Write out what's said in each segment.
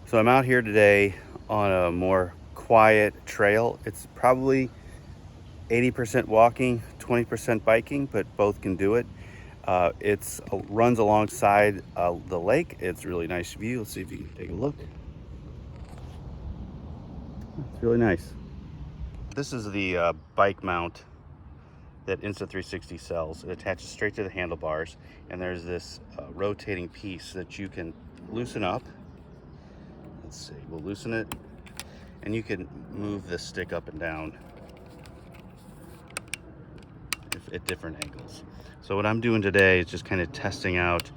So I'm out here today on a more quiet trail. It's probably 80% walking, 20% biking, but both can do it. It's runs alongside the lake. It's a really nice view. Let's see if you can take a look. It's really nice. This is the bike mount that Insta360 sells. It attaches straight to the handlebars, and there's this rotating piece that you can loosen up. Let's see, we'll loosen it, and you can move the stick up and down at different angles. So what I'm doing today is just kind of testing out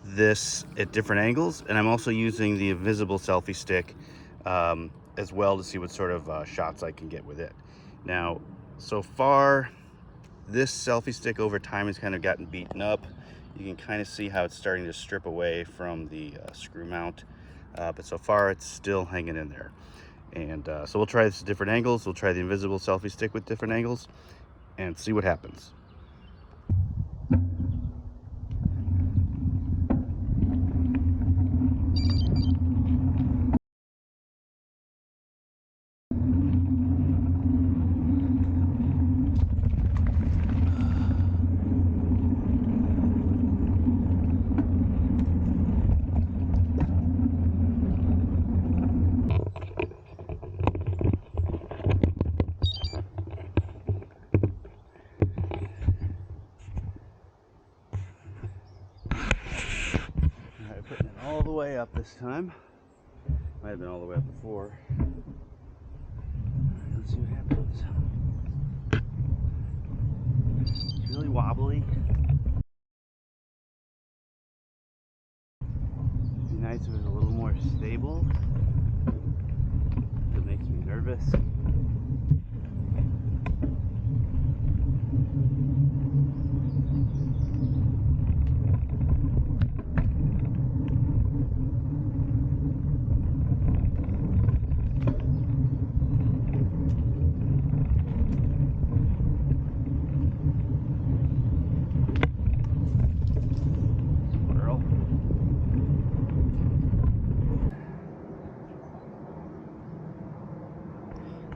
this at different angles, and I'm also using the invisible selfie stick as well to see what sort of shots I can get with it. Now, so far, this selfie stick over time has kind of gotten beaten up. You can kind of see how it's starting to strip away from the screw mount, but so far it's still hanging in there. And so we'll try this at different angles. We'll try the invisible selfie stick with different angles and see what happens. Putting it all the way up this time. Might have been all the way up before. Let's see what happens. It's really wobbly. It'd be nice if it was a little more stable. It makes me nervous.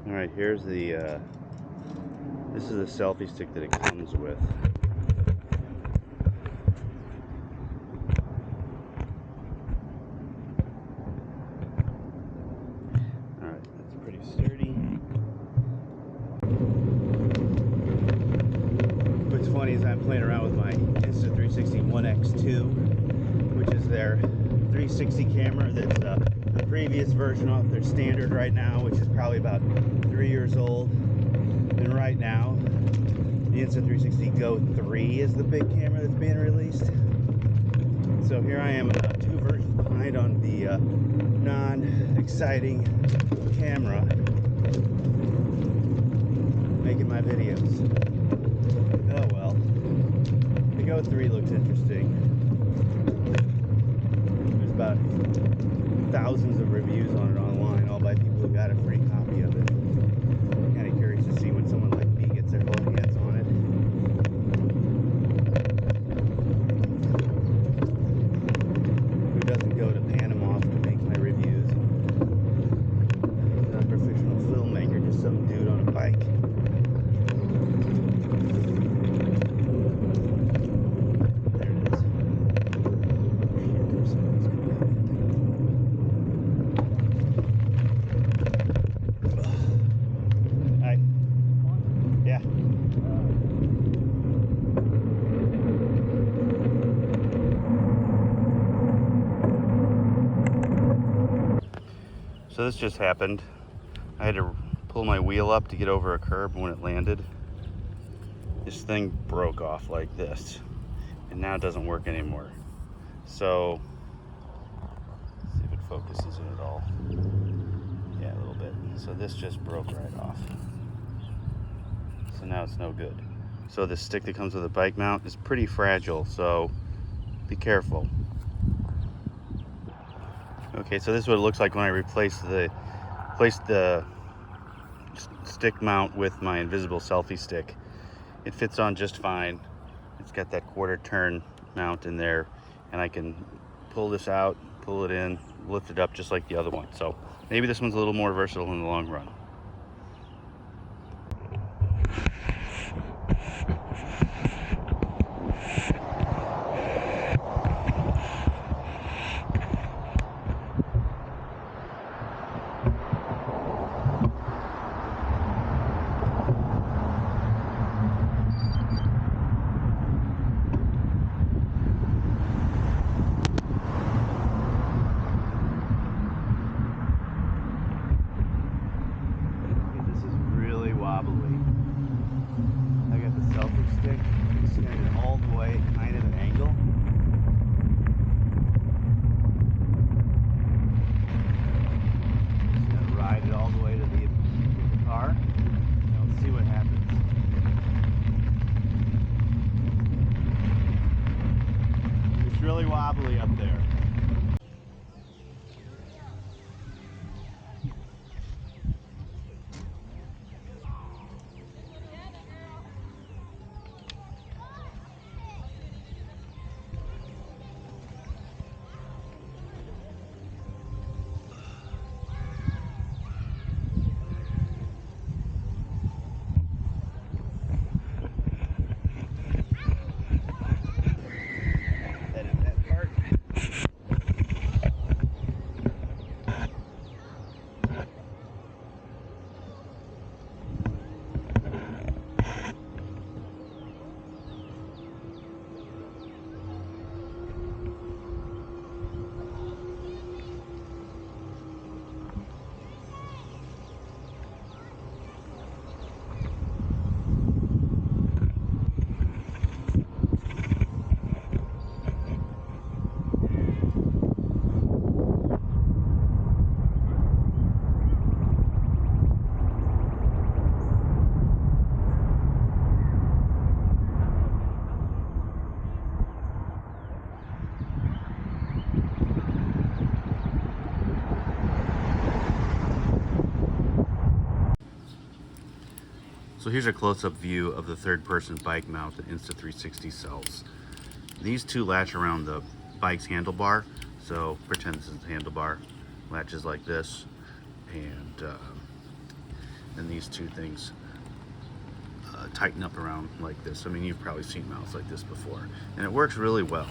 All right, here's the, this is the selfie stick that it comes with. All right, that's pretty sturdy. What's funny is I'm playing around with my Insta360 1X2, which is their 360 camera that's the previous version of their standard right now, which is probably about 3 years old. And right now, the Insta360 Go 3 is the big camera that's being released. So here I am, 2 versions behind on the non-exciting camera, making my videos. Oh well. The Go 3 looks interesting. There's about thousands of reviews on it online, all by people who got a free copy of it. I'm kind of curious to see when someone like me gets their whole hands on it. Who doesn't go to Panama to make my reviews? Not a professional filmmaker, just some dude on a bike. So this just happened. I had to pull my wheel up to get over a curb. When it landed, this thing broke off like this, and now it doesn't work anymore. So let's see if it focuses in at all. Yeah, a little bit. So this just broke right off. So now it's no good. So this stick that comes with a bike mount is pretty fragile, so be careful. Okay, so this is what it looks like when I replace the stick mount with my invisible selfie stick. It fits on just fine. It's got that quarter turn mount in there, and I can pull this out pull it in, lift it up just like the other one. So maybe this one's a little more versatile in the long run. Wobbly. I got the selfie stick extended all the way, kind of an angle. Just gonna ride it all the way to the car, and we'll see what happens. It's really wobbly up there. So here's a close-up view of the third-person bike mount that Insta360 sells. These two latch around the bike's handlebar. So pretend this is the handlebar. Latches like this, and these two things tighten up around like this. I mean, you've probably seen mounts like this before, and it works really well.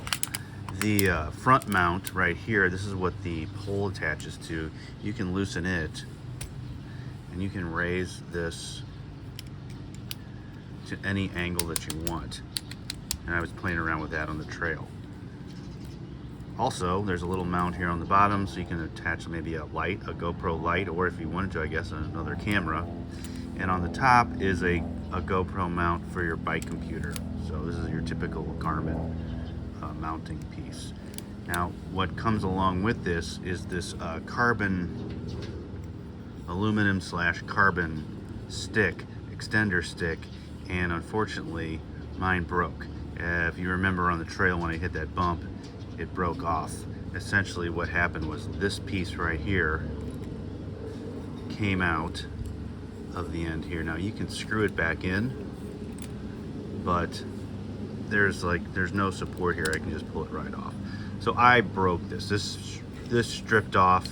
The front mount right here, this is what the pole attaches to. You can loosen it, and you can raise this to any angle that you want. And I was playing around with that on the trail. Also, there's a little mount here on the bottom, so you can attach maybe a light, a GoPro light, or if you wanted to, I guess, another camera. And on the top is a GoPro mount for your bike computer. So this is your typical Garmin mounting piece. Now, what comes along with this is this aluminum / carbon stick, extender stick, and unfortunately mine broke. If you remember on the trail when I hit that bump, it broke off. Essentially what happened was this piece right here came out of the end here. Now you can screw it back in, but there's no support here. I can just pull it right off. So I broke this. This stripped off,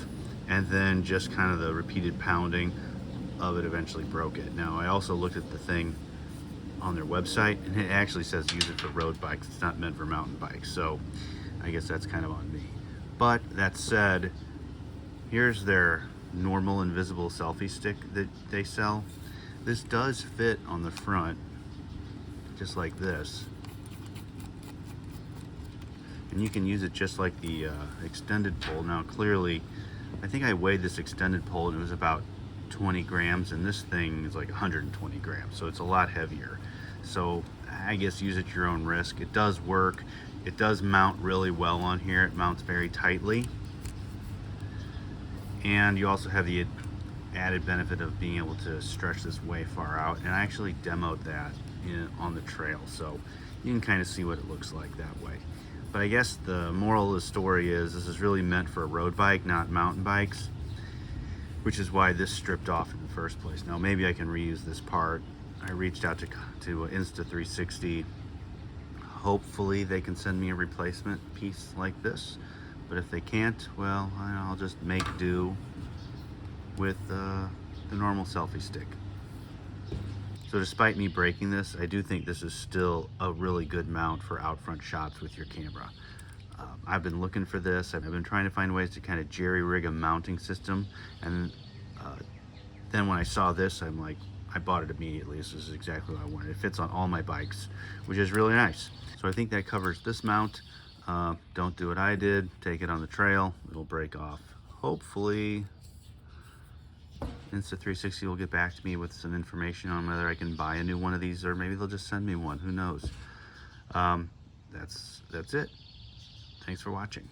and then just kind of the repeated pounding of it eventually broke it. Now I also looked at the thing on their website, and it actually says use it for road bikes. It's not meant for mountain bikes, so I guess that's kind of on me. But that said, here's their normal invisible selfie stick that they sell. This does fit on the front, just like this, and you can use it just like the extended pole. Now clearly, I think I weighed this extended pole and it was about 20 grams, and this thing is like 120 grams, so it's a lot heavier. So I guess use at your own risk. It does work. It does mount really well on here. It mounts very tightly, and you also have the added benefit of being able to stretch this way far out, and I actually demoed that on the trail, so you can kind of see what it looks like that way. But I guess the moral of the story is this is really meant for a road bike, not mountain bikes, which is why this stripped off in the first place. Now maybe I can reuse this part. I reached out to Insta360. Hopefully they can send me a replacement piece like this, But if they can't, well, I'll just make do with the normal selfie stick. So despite me breaking this, I do think this is still a really good mount for out front shots with your camera. I've been looking for this. I've been trying to find ways to kind of jerry-rig a mounting system, and then when I saw this, I'm like, I bought it immediately. This is exactly what I wanted. It fits on all my bikes, which is really nice. So I think that covers this mount. Don't do what I did. Take it on the trail. It'll break off. Hopefully, Insta360 will get back to me with some information on whether I can buy a new one of these, or maybe they'll just send me one. Who knows? That's it. Thanks for watching.